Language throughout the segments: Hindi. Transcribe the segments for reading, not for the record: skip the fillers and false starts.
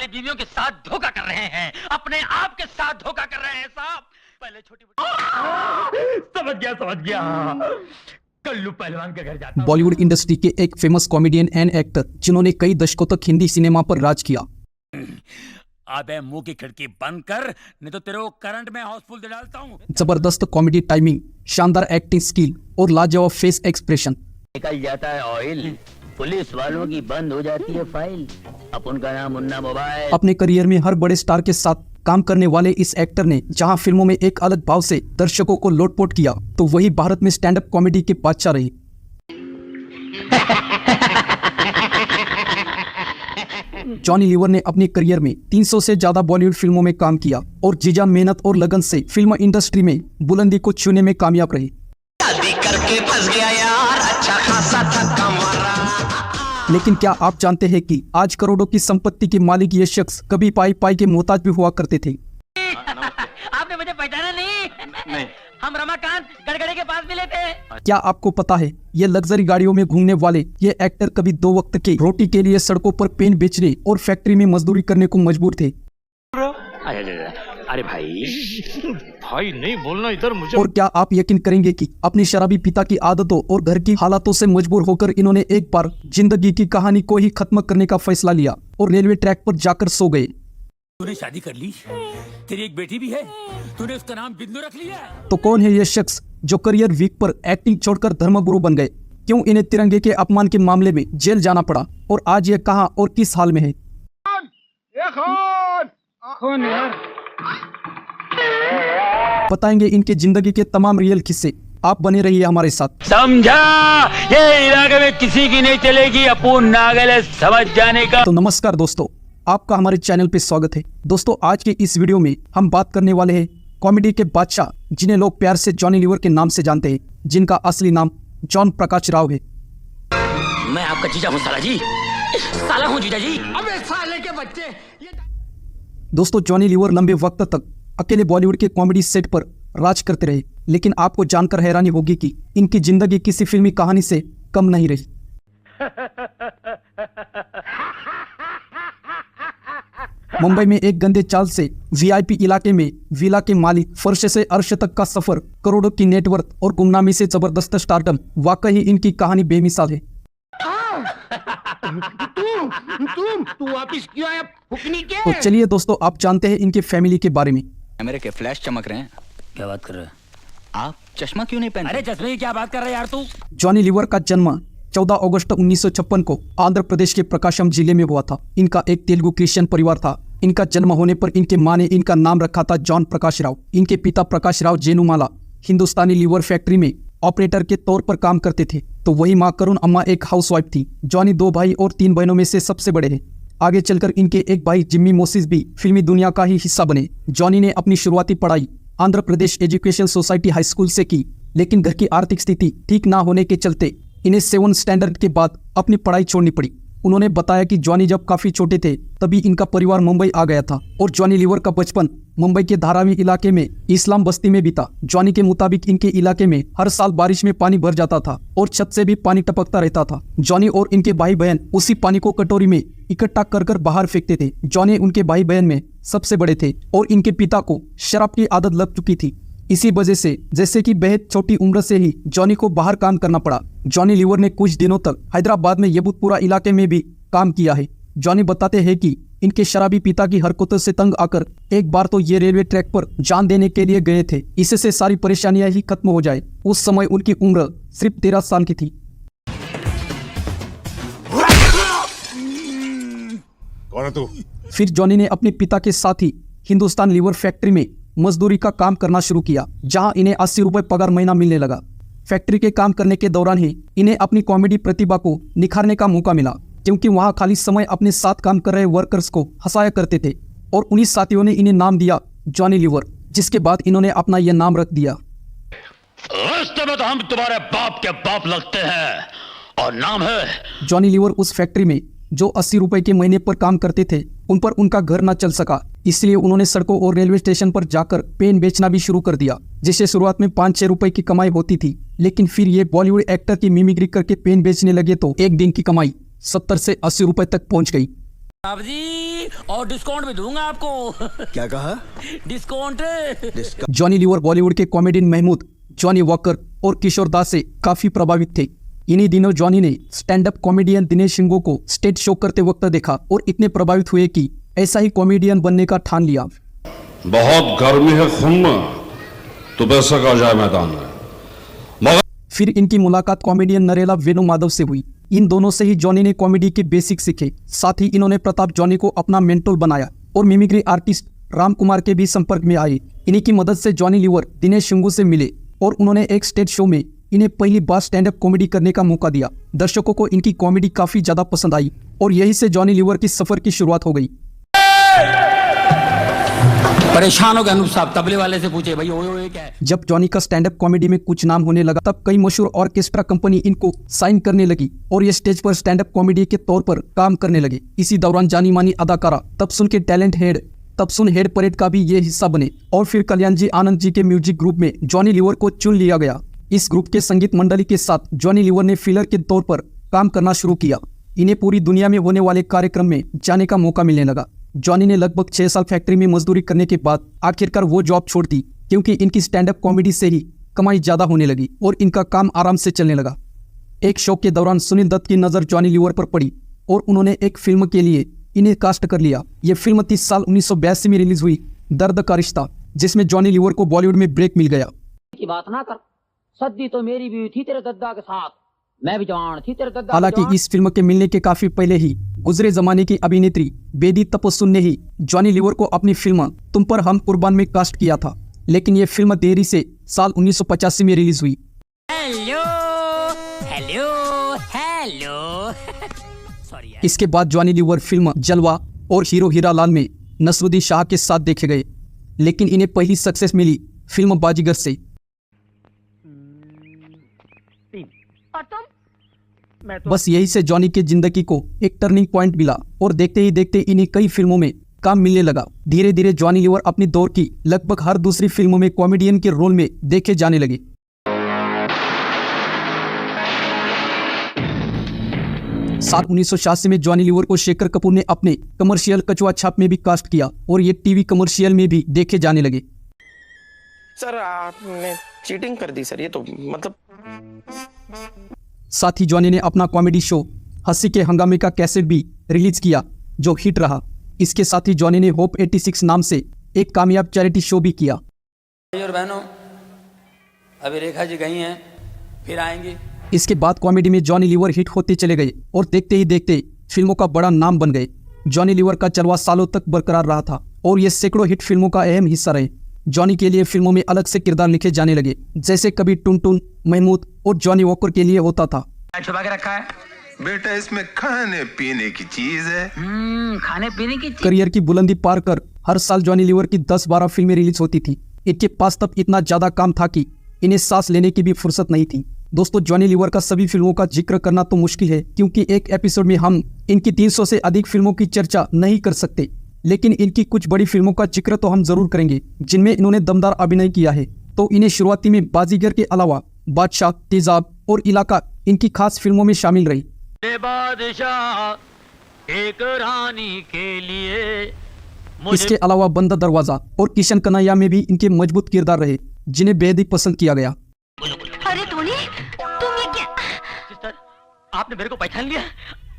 वाली बीवियों के साथ धोखा कर रहे हैं, अपने आप के साथ धोखा कर रहे हैं साहब। पहले छोटी समझ गया कल्लू पहलवान के घर जाता। बॉलीवुड इंडस्ट्री के एक फेमस कॉमेडियन एंड एक्टर जिन्होंने कई दशकों तक हिंदी सिनेमा पर राज किया। अबे मुंह की खिड़की बंद कर, नहीं तो तेरे को करंट में हाउसफुल दे डालता हूँ। जबरदस्त कॉमेडी टाइमिंग, शानदार एक्टिंग स्किल और लाजवाब फेस एक्सप्रेशन। निकल जाता है ऑयल, पुलिस वालों की बंद हो जाती है फाइल, अपन का नाम मुन्ना मोबाइल। अपने करियर में हर बड़े स्टार के साथ काम करने वाले इस एक्टर ने जहां फिल्मों में एक अलग भाव से दर्शकों को लोटपोट किया, तो वही भारत में स्टैंड अप कॉमेडी के बादशाह रहे। जॉनी लीवर ने अपने करियर में 300 से ज्यादा बॉलीवुड फिल्मों में काम किया और जीजान मेहनत और लगन से फिल्म इंडस्ट्री में बुलंदी को छूने में कामयाब रहे। शादी करके फंस गया यार, अच्छा खासा थका मारा। लेकिन क्या आप जानते हैं कि आज करोड़ों की संपत्ति के मालिक ये शख्स कभी पाई पाई के मोहताज भी हुआ करते थे। आपने मुझे पहचाना नहीं? हम रमाकांत गड़गड़े के पास मिले थे। क्या आपको पता है ये लग्जरी गाड़ियों में घूमने वाले ये एक्टर कभी 2 वक्त की रोटी के लिए सड़कों पर पेन बेचने और फैक्ट्री में मजदूरी करने को मजबूर थे। अरे भाई नहीं बोलना इधर मुझे। और क्या आप यकीन करेंगे कि अपनी शराबी पिता की आदतों और घर की हालातों से मजबूर होकर इन्होंने एक बार जिंदगी की कहानी को ही खत्म करने का फैसला लिया और रेलवे ट्रैक पर जाकर सो गए। तूने शादी कर ली, तेरी एक बेटी भी है, तूने उसका नाम बिंदु रख लिया। तो कौन है ये शख्स जो करियर वीक पर एक्टिंग छोड़कर धर्मगुरु बन गए? क्यों इन्हें तिरंगे के अपमान के मामले में जेल जाना पड़ा और आज ये कहां और किस हाल में है? बताएंगे इनके जिंदगी के तमाम रियल किस्से। आप बने रहिए हमारे साथ। समझा, ये इलाके में किसी की नहीं चलेगी, अपूर्ण नागल है समझ जाने का। तो नमस्कार दोस्तों, आपका हमारे चैनल पे स्वागत है। दोस्तों आज के इस वीडियो में हम बात करने वाले हैं कॉमेडी के बादशाह जिन्हें लोग प्यार से जॉनी लीवर के नाम से जानते हैं, जिनका असली नाम जॉन प्रकाश राव है। मैं आपका जीजा हूँ साला जी, साला हूँ जीजा जी। अबे साले के बच्चे। दोस्तों जॉनी लीवर लंबे वक्त तक अकेले बॉलीवुड के कॉमेडी सेट पर राज करते रहे, लेकिन आपको जानकर हैरानी होगी कि इनकी जिंदगी किसी फिल्मी कहानी से कम नहीं रही। मुंबई में एक गंदे चाल से वीआईपी इलाके में विला के मालिक, फर्श से अर्श तक का सफर, करोड़ों की नेटवर्थ और गुमनामी से जबरदस्त स्टारडम, वाकई इनकी कहानी बेमिसाल है। तू वापिस क्यों आया फुकनी के? तो चलिए दोस्तों आप जानते हैं इनके फैमिली के बारे में। मेरे के फ्लैश चमक रहे हैं। क्या बात कर रहे हैं आप? चश्मा क्यों नहीं पहनते? अरे चश्मे की क्या बात कर रहा है यार तू? जॉनी लीवर का जन्म 14 अगस्त 1956 को आंध्र प्रदेश के प्रकाशम जिले में हुआ था। इनका एक तेलुगु क्रिश्चियन परिवार था। इनका जन्म होने पर इनके मां ने इनका नाम रखा था जॉन प्रकाश राव। इनके पिता प्रकाश राव जेनुमाला हिंदुस्तानी लीवर फैक्ट्री में ऑपरेटर के तौर पर काम करते थे, तो वही माँ करुण अम्मा एक हाउसवाइफ थी। जॉनी 2 भाई और 3 बहनों में से सबसे बड़े हैं। आगे चलकर इनके एक भाई जिम्मी मोसिस भी फिल्मी दुनिया का ही हिस्सा बने। जॉनी ने अपनी शुरुआती पढ़ाई Andhra Pradesh education society high school से की, लेकिन घर की आर्थिक स्थिति ठीक ना होने के चलते इन्हें 7 स्टैंडर्ड के बाद अपनी पढ़ाई छोड़नी पड़ी। उन्होंने बताया कि जॉनी जब काफी छोटे थे तभी इनका परिवार मुंबई आ गया था और जॉनी लीवर का बचपन मुंबई के धारावी इलाके में इस्लाम बस्ती में बीता। जॉनी के मुताबिक इनके इलाके में हर साल बारिश में पानी भर जाता था और छत से भी पानी टपकता रहता था। जॉनी और इनके भाई बहन उसी पानी को कटोरी में इकट्ठा कर कर बाहर फेंकते थे। जॉनी उनके भाई बहन में सबसे बड़े थे और इनके पिता को शराब की आदत लग चुकी थी। इसी वजह से जैसे कि बेहद छोटी उम्र से ही जॉनी को बाहर काम करना पड़ा। जॉनी लीवर ने कुछ दिनों तक हैदराबाद में यबूतपुरा इलाके में भी काम किया है। जॉनी बताते हैं कि इनके शराबी पिता की हरकतों से तंग आकर एक बार तो ये रेलवे ट्रैक पर जान देने के लिए गए थे, इससे सारी परेशानियां ही खत्म हो जाए। उस समय उनकी उम्र सिर्फ 13 साल की थी। कौन है तू? फिर जॉनी ने अपने पिता के साथ ही हिंदुस्तान लीवर फैक्ट्री में मजदूरी का काम करना शुरू किया, जहां इन्हें 80 रुपए पगार महीना मिलने लगा। फैक्ट्री के काम करने के दौरान ही इन्हें अपनी कॉमेडी प्रतिभा को निखारने का मौका मिला, क्योंकि वहां खाली समय अपने साथ काम कर रहे वर्कर्स को हंसाया करते थे और उन्हीं साथियों ने इन्हें नाम दिया जॉनी लीवर, जिसके बाद इन्होंने अपना यह नाम रख दिया। रास्ते में तो हम तुम्हारे बाप के बाप लगते हैं और नाम है जॉनी लीवर उस फैक्ट्री में जो 80 रुपए के महीने पर काम करते थे, उन पर उनका घर न चल सका, इसलिए उन्होंने सड़कों और रेलवे स्टेशन पर जाकर पेन बेचना भी शुरू कर दिया, जिससे शुरुआत में 5-6 रुपए की कमाई होती थी। लेकिन फिर ये बॉलीवुड एक्टर की मिमिक्री करके पेन बेचने लगे तो एक दिन की कमाई 70 से 80 रुपए तक पहुंच गई। साहब जी, और डिस्काउंट भी दूंगा आपको। क्या कहा? डिस्काउंट। जॉनी लीवर बॉलीवुड के कॉमेडियन महमूद, जॉनी वॉकर और किशोर दास से काफी प्रभावित थे। इन्हीं दिनों जॉनी ने stand up comedian Dinesh Shingo को स्टेज शो करते वक्त देखा और इतने प्रभावित हुए कि ऐसा ही कॉमेडियन बनने का ठान लिया। बहुत गर्मी है खून में, तो बेशक आ जाए मैदान में। फिर इनकी मुलाकात कॉमेडियन नरेला वेणु माधव से हुई। इन दोनों से ही जॉनी ने कॉमेडी के बेसिक सीखे। साथ ही इन्होंने प्रताप जॉनी को अपना मेंटोर बनाया और मिमिक्री आर्टिस्ट राम कुमार के भी संपर्क में आए। इन्हीं की मदद से जॉनी लीवर दिनेश शिंगो से मिले और उन्होंने एक स्टेज शो में इन्हें पहली बार स्टैंड अप कॉमेडी करने का मौका दिया। दर्शकों को इनकी कॉमेडी काफी ज्यादा पसंद आई और यही से जॉनी लीवर की सफर की शुरुआत हो गई। परेशान हो गए अनूप साहब, तबले वाले से पूछे भाई ओए क्या है। जब जॉनी का स्टैंड अप कॉमेडी में कुछ नाम होने लगा तब कई मशहूर ऑर्केस्ट्रा कंपनी इनको साइन करने लगी और ये स्टेज पर स्टैंड अप कॉमेडी के तौर पर काम करने लगे। इसी दौरान जानी मानी अदाकारा तबसुन के टैलेंट हेड तबसुन हेड परेड का भी ये हिस्सा बने और फिर कल्याण जी आनंद जी के म्यूजिक ग्रुप में जॉनी लीवर को चुन लिया गया। इस ग्रुप के संगीत मंडली के साथ जॉनी लीवर ने फिलर के तौर पर काम करना शुरू किया। इन्हें पूरी दुनिया में होने वाले कार्यक्रम में जाने का मौका मिलने लगा। जॉनी ने लगभग 6 साल फैक्ट्री में मजदूरी करने के बाद आखिरकार वो जॉब छोड़ दी क्योंकि इनकी स्टैंड अप कॉमेडी से ही कमाई ज्यादा होने लगी और इनका काम आराम से चलने लगा। एक शो के दौरान सुनील दत्त की नजर जॉनी लीवर पर पड़ी और उन्होंने एक फिल्म के लिए इन्हें कास्ट कर लिया। ये फिल्म 30 साल 1982 में रिलीज हुई, दर्द का रिश्ता, जिसमें जॉनी लीवर को बॉलीवुड में ब्रेक मिल गया। की बात ना कर, सदी तो मेरी भी थी तेरे दद्दा के साथ, मैं भी जवान थी तेरे दद्दा। हालांकि इस फिल्म के मिलने के काफी पहले ही गुजरे जमाने की अभिनेत्री बेदी तपस्सुन ने ही जॉनी लीवर को अपनी फिल्म तुम पर हम कुर्बान में कास्ट किया था, लेकिन ये फिल्म देरी से साल 1985 में रिलीज हुई। Hello hello hello sorry. इसके बाद जॉनी लीवर फिल्म जलवा और हीरो हीरा लाल में नसरुद्दीन शाह के साथ देखे गए, लेकिन इन्हें पहली सक्सेस मिली फिल्म बाजीगर से। बस यही से जॉनी के जिंदगी को एक टर्निंग पॉइंट मिला और देखते ही देखते इन्हें कई फिल्मों में काम मिलने लगा। धीरे धीरे जॉनी लीवर अपनी दौर की लगभग हर दूसरी फिल्म में कॉमेडियन के रोल में देखे जाने लगे। साल 1986 में जॉनी लीवर को शेखर कपूर ने अपने कमर्शियल कछुआ छाप में भी कास्ट किया और ये टीवी कमर्शियल में भी देखे जाने लगे। सर आपने चीटिंग कर दी सर, ये तो मतलब। साथ ही जॉनी ने अपना कॉमेडी शो हंसी के हंगामे का कैसेट भी रिलीज किया जो हिट रहा। इसके साथ ही जॉनी ने होप 86 नाम से एक कामयाब चैरिटी शो भी किया। और बहनों, अभी रेखा जी गई हैं, फिर आएंगी। इसके बाद कॉमेडी में जॉनी लीवर हिट होते चले गए और देखते ही देखते फिल्मों का बड़ा नाम बन गए। जॉनी लीवर का चलवा सालों तक बरकरार रहा था और ये सैकड़ों हिट फिल्मों का अहम हिस्सा रहे। जॉनी के लिए फिल्मों में अलग से किरदार लिखे जाने लगे, जैसे कभी टुनटुन, महमूद और जॉनी वॉकर के लिए होता था। छुपा के रखा है बेटा, इसमें खाने पीने की चीज है। खाने पीने की करियर की बुलंदी पार कर हर साल जॉनी लीवर की 10-12 फिल्में रिलीज होती थी। इनके पास तब इतना ज्यादा काम था कि इन्हें सांस लेने की भी फुर्सत नहीं थी। दोस्तों, जॉनी लीवर का सभी फिल्मों का जिक्र करना तो मुश्किल है क्योंकि एक एपिसोड में हम इनकी 300 से अधिक फिल्मों की चर्चा नहीं कर सकते, लेकिन इनकी कुछ बड़ी फिल्मों का जिक्र तो हम जरूर करेंगे जिनमें इन्होंने दमदार अभिनय किया है। तो इन्हें शुरुआती में बाजीगर के अलावा बादशाह, तेजाब और इलाका इनकी खास फिल्मों में शामिल रही। बादशाह एक रानी के लिए इसके अलावा बंद दरवाजा और किशन कन्हैया में भी इनके मजबूत किरदार रहे जिन्हें बेहद ही पसंद किया गया। अरे टोनी, तुम ये क्या? सिस्टर, आपने मेरे को पहचान लिया?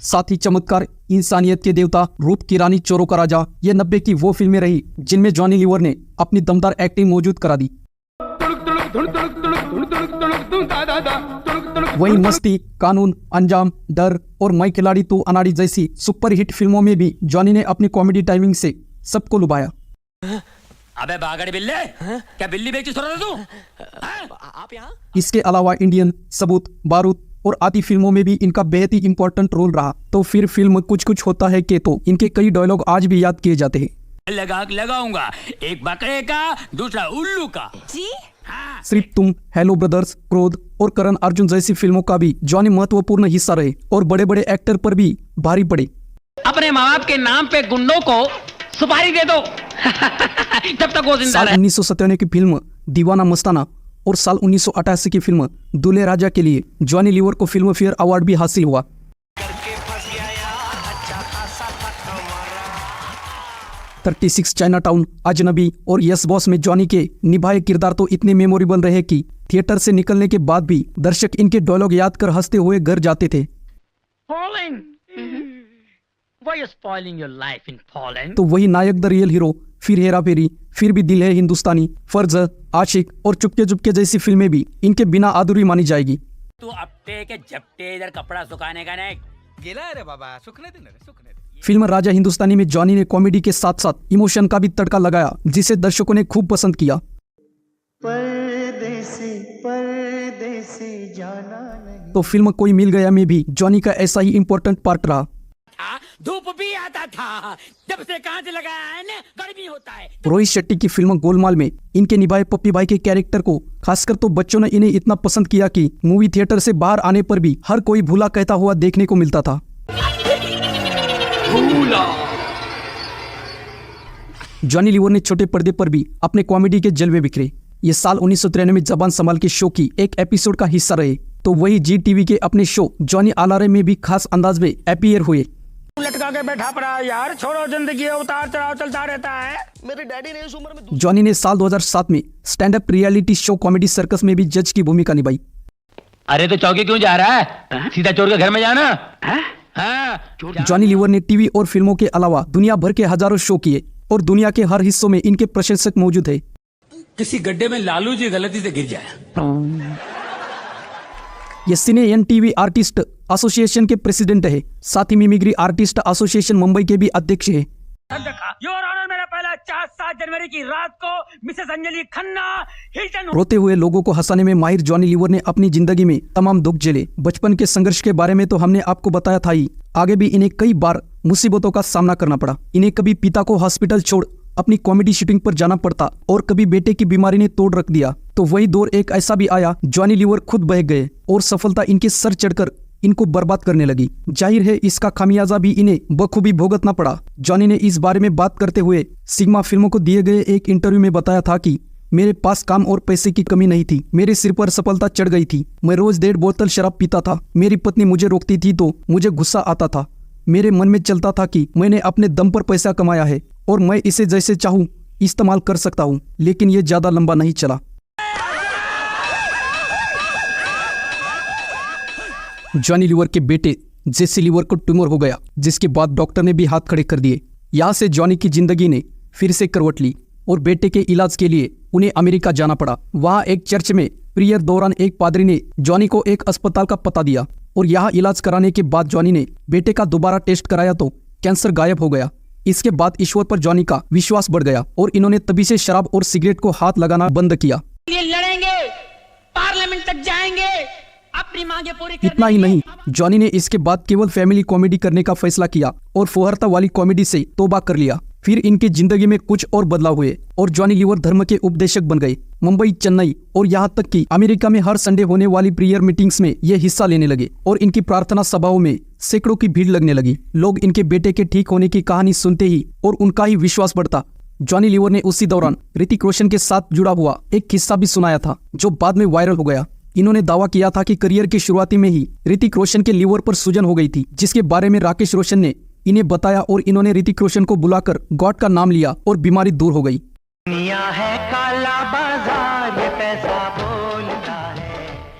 साथ ही चमत्कार, इंसानियत के देवता, रूप की रानी, चोरों का राजा, ये 90 की वो फिल्में रही जिनमें जॉनी लीवर ने अपनी दमदार एक्टिंग मौजूद करा दी। वहीं मस्ती, कानून, अंजाम, डर और मैं खिलाड़ी तू अनाड़ी जैसी सुपरहिट फिल्मों में भी जॉनी ने अपनी कॉमेडी टाइमिंग से सबको लुभाया। अबे बागड़ बिल्ले, क्या बिल्ली बेच रहा था तू? आप यहाँ? इसके अलावा इंडियन, सबूत, बारूद और आदि फिल्मों में भी इनका बेहद ही इंपॉर्टेंट रोल रहा। तो फिर फिल्म कुछ कुछ होता है कि तो इनके कई डायलॉग आज भी याद किए जाते हैं। लगाऊंगा, एक बकरे का, दूसरा उल्लू का। जी? सिर्फ तुम, हेलो ब्रदर्स, क्रोध और करण अर्जुन जैसी फिल्मों का भी जॉनी महत्वपूर्ण हिस्सा रहे और बड़े बड़े एक्टर पर भी भारी पड़े। अपने माँ बाप के नाम पे गुंडों को सुपारी दे दो जब तक वो जिंदा साल रहे। 1997 की फिल्म दीवाना मस्ताना और साल 1988 की फिल्म दूल्हे राजा के लिए जॉनी लीवर को फिल्म फेयर अवार्ड भी हासिल हुआ। करके फंस गया यार, अच्छा खासा था कमाल। 36 चाइना टाउन, अजनबी और यस बॉस में जॉनी के निभाए किरदार तो इतने मेमोरेबल रहे कि थिएटर से निकलने के बाद भी दर्शक इनके डायलॉग याद कर हंसते हुए घर जाते थे। Falling. Why you spoiling your life in falling? तो वही नायक द रियल हीरो, फिर हेरा फेरी, फिर भी दिल है हिंदुस्तानी, फर्ज, आशिक और चुपके चुपके जैसी फिल्में भी इनके बिना अधूरी मानी जाएगी। तू अपटे के झपटे इधर कपड़ा सुखाने का नहीं गेला रे बाबा, सुखने दे रे, सुखने दे। फिल्म राजा हिंदुस्तानी में जॉनी ने कॉमेडी के साथ साथ इमोशन का भी तड़का लगाया, जिसे दर्शकों ने खूब पसंद किया। तो फिल्म कोई मिल गया में भी जॉनी का ऐसा ही इम्पोर्टेंट पार्ट रहा। धूप भी आता था, जब से कांच लगाया है ना गर्मी होता है। रोहित शेट्टी की फिल्म गोलमाल में इनके निभाए पप्पी भाई के कैरेक्टर को खासकर तो बच्चों ने इन्हें इतना पसंद किया कि मूवी थिएटर से बाहर आने पर भी हर कोई भूला कहता हुआ देखने को मिलता था। जॉनी लीवर ने छोटे पर्दे पर भी अपने कॉमेडी के जलवे बिखरे। ये साल 1993 में जबान संभाल के शो की एक एपिसोड का हिस्सा रहे, तो वही जी टीवी के अपने शो जॉनी आलारे में भी खास अंदाज में अपीयर हुए। लटका के बैठा पड़ा यार, छोड़ो, जिंदगी उतार चढ़ाव चलता रहता है। मेरे डैडी ने इस उम्र में जॉनी ने साल 2007 में stand up reality show comedy circus में भी जज की भूमिका निभाई। अरे तो चौकी क्यों जा रहा है? सीधा चोर के घर में जाना। हाँ? जॉनी लीवर ने टीवी और फिल्मों के अलावा दुनिया भर के हजारों शो किए और दुनिया के हर हिस्सों में इनके प्रशंसक मौजूद है। किसी गड्ढे में लालू जी गलती से गिर जाए। ये सिने एन टीवी आर्टिस्ट एसोसिएशन के प्रेसिडेंट है, साथ ही मिमिक्री आर्टिस्ट एसोसिएशन मुंबई के भी अध्यक्ष है। योर ऑनर, मेरा पहला 7 जनवरी की रात को मिसेस अंजलि खन्ना हिल्टन। रोते हुए लोगों को हंसाने में माहिर जॉनी लीवर ने अपनी जिंदगी में तमाम दुख झेले। बचपन के संघर्ष के बारे में तो हमने आपको बताया था ही, आगे भी इन्हें कई बार मुसीबतों का सामना करना पड़ा। इन्हें कभी पिता को हॉस्पिटल छोड़ अपनी कॉमेडी शूटिंग पर जाना पड़ता और कभी बेटे की बीमारी ने तोड़ रख दिया। तो वही दौर एक ऐसा भी आया, जॉनी लीवर खुद बह गए और सफलता इनके सर चढ़कर इनको बर्बाद करने लगी। जाहिर है इसका खामियाजा भी इन्हें बखूबी भुगतना पड़ा। जॉनी ने इस बारे में बात करते हुए सिग्मा फिल्मों को दिए गए एक इंटरव्यू में बताया था कि मेरे पास काम और पैसे की कमी नहीं थी, मेरे सिर पर सफलता चढ़ गई थी। मैं रोज 1.5 बोतल शराब पीता था। मेरी पत्नी मुझे रोकती थी तो मुझे गुस्सा आता था। मेरे मन में चलता था कि मैंने अपने दम पर पैसा कमाया है और मैं इसे जैसे चाहूं इस्तेमाल कर सकता हूं, लेकिन ये ज्यादा लंबा नहीं चला। जॉनी लीवर के बेटे जेसी लीवर को ट्यूमर हो गया, जिसके बाद डॉक्टर ने भी हाथ खड़े कर दिए। यहाँ से जॉनी की जिंदगी ने फिर से करवट ली और बेटे के इलाज के लिए उन्हें अमेरिका जाना पड़ा। वहाँ एक चर्च में प्रेयर दौरान एक पादरी ने जॉनी को एक अस्पताल का पता दिया और यहाँ इलाज कराने के बाद जॉनी ने बेटे का दोबारा टेस्ट कराया तो कैंसर गायब हो गया। इसके बाद ईश्वर पर जॉनी का विश्वास बढ़ गया और इन्होंने तभी से शराब और सिगरेट को हाथ लगाना बंद किया। लड़ेंगे, पार्लियामेंट तक जाएंगे, अपनी मांगे पूरी करने। इतना ही नहीं, जॉनी ने इसके बाद केवल फैमिली कॉमेडी करने का फैसला किया और फुहरता वाली कॉमेडी से तौबा कर लिया। फिर इनकी जिंदगी में कुछ और बदलाव हुए और जॉनी लीवर धर्म के उपदेशक बन गए। मुंबई, चेन्नई और यहाँ तक कि अमेरिका में हर संडे होने वाली प्रेयर मीटिंग्स में ये हिस्सा लेने लगे और इनकी प्रार्थना सभाओं में सैकड़ों की भीड़ लगने लगी। लोग इनके बेटे के ठीक होने की कहानी सुनते ही और उनका ही विश्वास बढ़ता। जॉनी लीवर ने उसी दौरान ऋतिक रोशन के साथ जुड़ा हुआ एक किस्सा भी सुनाया था, जो बाद में वायरल हो गया। इन्होंने दावा किया था कि करियर की शुरुआती में ही ऋतिक रोशन के लीवर पर सूजन हो गई थी, जिसके बारे में राकेश रोशन ने इन्हें बताया और इन्होंने ऋतिक रोशन को बुलाकर गॉड का नाम लिया और बीमारी दूर हो गई।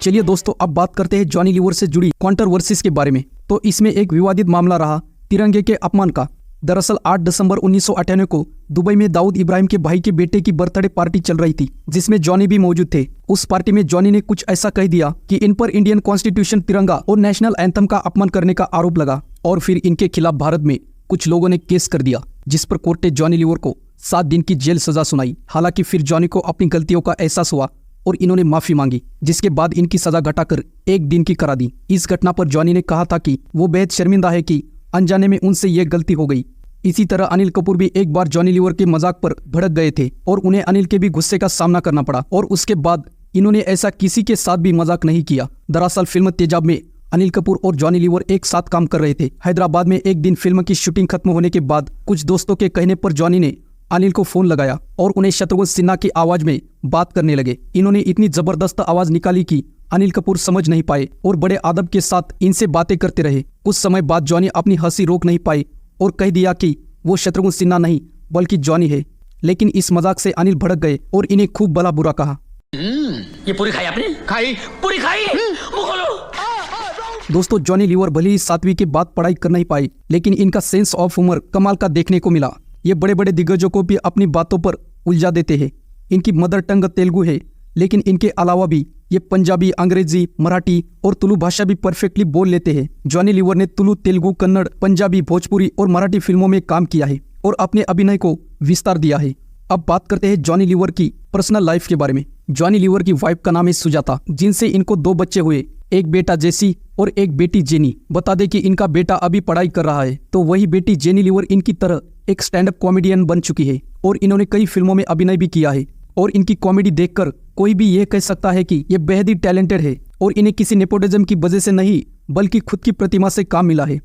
चलिए दोस्तों, अब बात करते हैं जॉनी लीवर से जुड़ी कंट्रोवर्सीज के बारे में। तो इसमें एक विवादित मामला रहा तिरंगे के अपमान का। दरअसल 8 दिसंबर 1998 को दुबई में दाऊद इब्राहिम के भाई के बेटे की बर्थडे पार्टी चल रही थी, जिसमें जॉनी भी मौजूद थे। उस पार्टी में जॉनी ने कुछ ऐसा कह दिया कि इन पर इंडियन कॉन्स्टिट्यूशन, तिरंगा और नेशनल एंथम का अपमान करने का आरोप लगा और फिर इनके खिलाफ भारत में कुछ लोगों ने केस कर दिया, जिस पर कोर्ट ने जॉनी लीवर को 7 दिन की जेल सजा सुनाई। हालांकि फिर जॉनी को अपनी गलतियों का एहसास हुआ और इन्होंने माफी मांगी, जिसके बाद इनकी सजा घटाकर 1 दिन की करा दी। इस घटना पर जॉनी ने कहा था कि वो बेहद शर्मिंदा है कि अनजाने में उनसे ये गलती हो गई। इसी तरह अनिल कपूर भी एक बार जॉनी लीवर के मजाक पर भड़क गए थे और उन्हें अनिल के भी गुस्से का सामना करना पड़ा और उसके बाद इन्होंने ऐसा किसी के साथ भी मजाक नहीं किया। दरअसल फिल्म तेजाब में अनिल कपूर और जॉनी लीवर एक साथ काम कर रहे थे। हैदराबाद में एक दिन फिल्म की शूटिंग खत्म होने के बाद कुछ दोस्तों के कहने पर जॉनी ने अनिल को फोन लगाया और उन्हें शत्रुघ्न सिन्हा की आवाज में बात करने लगे। इन्होंने इतनी जबरदस्त आवाज निकाली कि अनिल कपूर समझ नहीं पाए और बड़े आदब के साथ इनसे बातें करते रहे। कुछ समय बाद जॉनी अपनी हंसी रोक नहीं पाए और कह दिया कि वो शत्रुघ्न सिन्हा नहीं बल्कि जॉनी है। लेकिन इस मजाक से अनिल भड़क गए और इन्हें खूब भला बुरा कहा। ये पूरी खाई आपने? खाई, पूरी खाई। मुंह खोलो। दोस्तों, जॉनी लीवर भले ही 7वीं के बाद पढ़ाई कर नहीं पाई, लेकिन इनका सेंस ऑफ ह्यूमर कमाल का देखने को मिला। ये बड़े बड़े दिग्गजों को भी अपनी बातों पर उलझा देते हैं। इनकी मदर टंग तेलुगु है, लेकिन इनके अलावा भी ये पंजाबी, अंग्रेजी, मराठी और तुलु भाषा भी परफेक्टली बोल लेते हैं। जॉनी लीवर ने तुलु, तेलुगु, कन्नड़, पंजाबी, भोजपुरी और मराठी फिल्मों में काम किया है और अपने अभिनय को विस्तार दिया है। अब बात करते हैं जॉनी लीवर की पर्सनल लाइफ के बारे में। जॉनी लीवर की वाइफ का नाम है सुजाता, जिनसे इनको 2 बच्चे हुए, एक बेटा जेसी और एक बेटी जेनी। बता दें कि इनका बेटा अभी पढ़ाई कर रहा है, तो वही बेटी जेनी लीवर इनकी तरह एक स्टैंड अप कॉमेडियन बन चुकी है और इन्होंने कई फिल्मों में अभिनय भी किया है। और इनकी कॉमेडी देखकर कोई भी ये कह सकता है कि ये बेहद ही टैलेंटेड है और इन्हें किसी नेपोटिज्म की वजह से नहीं, बल्कि खुद की प्रतिभा से काम मिला है।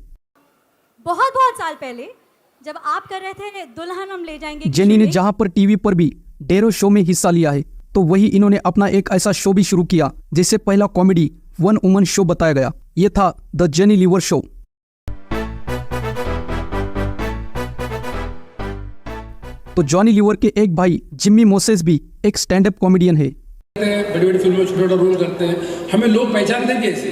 बहुत साल पहले जब आप कर रहे थे दुल्हन हम ले जाएंगे, जेनी ने जहां पर टीवी पर भी ढेरों शो में हिस्सा लिया है, तो वही इन्होंने अपना एक ऐसा शो भी शुरू किया जिसे पहला कॉमेडी वन वुमन शो बताया गया। ये था द जेनी लीवर शो। तो जॉनी लीवर के एक भाई जिम्मी मोसेस भी एक स्टैंड अप कॉमेडियन है। बड़ी बड़ी फिल्मों में छोटा रोल करते हैं, हमें लोग पहचानते हैं कैसे,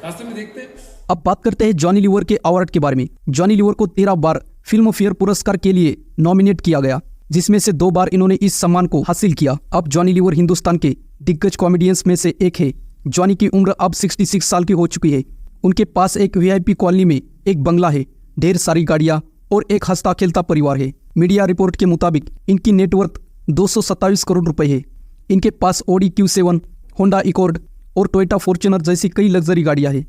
रास्ते में देखते हैं। अब बात करते हैं जॉनी लीवर के अवार्ड के बारे में। जॉनी लीवर को 13 बार फिल्म फेयर पुरस्कार के लिए नॉमिनेट किया गया, जिसमें से 2 बार इन्होंने इस सम्मान को हासिल किया। अब जॉनी लीवर हिंदुस्तान के दिग्गज कॉमेडियंस में से एक है। जॉनी की उम्र अब 66 साल की हो चुकी है। उनके पास एक VIP कॉलोनी में एक बंगला है, ढेर सारी गाड़ियां और एक हंसता खेलता परिवार है। मीडिया रिपोर्ट के मुताबिक इनकी नेटवर्थ 227 करोड़ रुपए है। इनके पास Audi Q7, होंडा एकॉर्ड और टोयोटा फॉर्च्यूनर जैसी कई लग्जरी गाड़ियां हैं।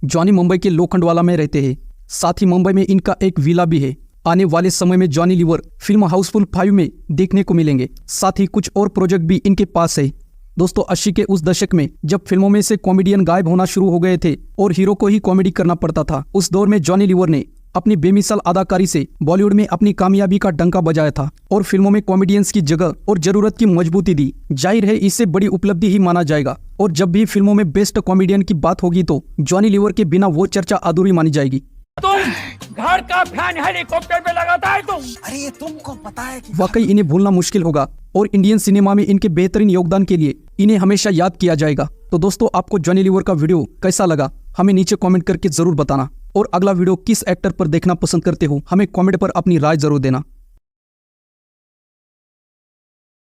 जॉनी मुंबई के लोखंडवाला में रहते हैं। साथ ही मुंबई में इनका एक विला भी है। आने वाले समय में जॉनी लीवर फिल्म हाउसफुल 5 में देखने को मिलेंगे। साथ ही कुछ और प्रोजेक्ट भी इनके पास है। दोस्तों, 80 के उस दशक में जब फिल्मों में से कॉमेडियन गायब होना शुरू हो गए थे और हीरो को ही कॉमेडी करना पड़ता था, उस दौर में जॉनी लीवर ने अपनी बेमिसाल अदाकारी से बॉलीवुड में अपनी कामयाबी का डंका बजाया था और फिल्मों में कॉमेडियंस की जगह और जरूरत की मजबूती दी। जाहिर है इसे बड़ी उपलब्धि ही माना जाएगा और जब भी फिल्मों में बेस्ट कॉमेडियन की बात होगी तो जॉनी लीवर के बिना वो चर्चा अधूरी मानी जाएगी। तुम घर का फैन हेलीकॉप्टर पे लगाता है तुम। अरे ये तुमको पता है कि वाकई इन्हें भूलना मुश्किल होगा और इंडियन सिनेमा में इनके बेहतरीन योगदान के लिए इन्हें हमेशा याद किया जाएगा। तो दोस्तों, आपको जॉनी लीवर का वीडियो कैसा लगा हमें नीचे कमेंट करके जरूर बताना और अगला वीडियो किस एक्टर पर देखना पसंद करते हो हमें कमेंट पर अपनी राय जरूर देना।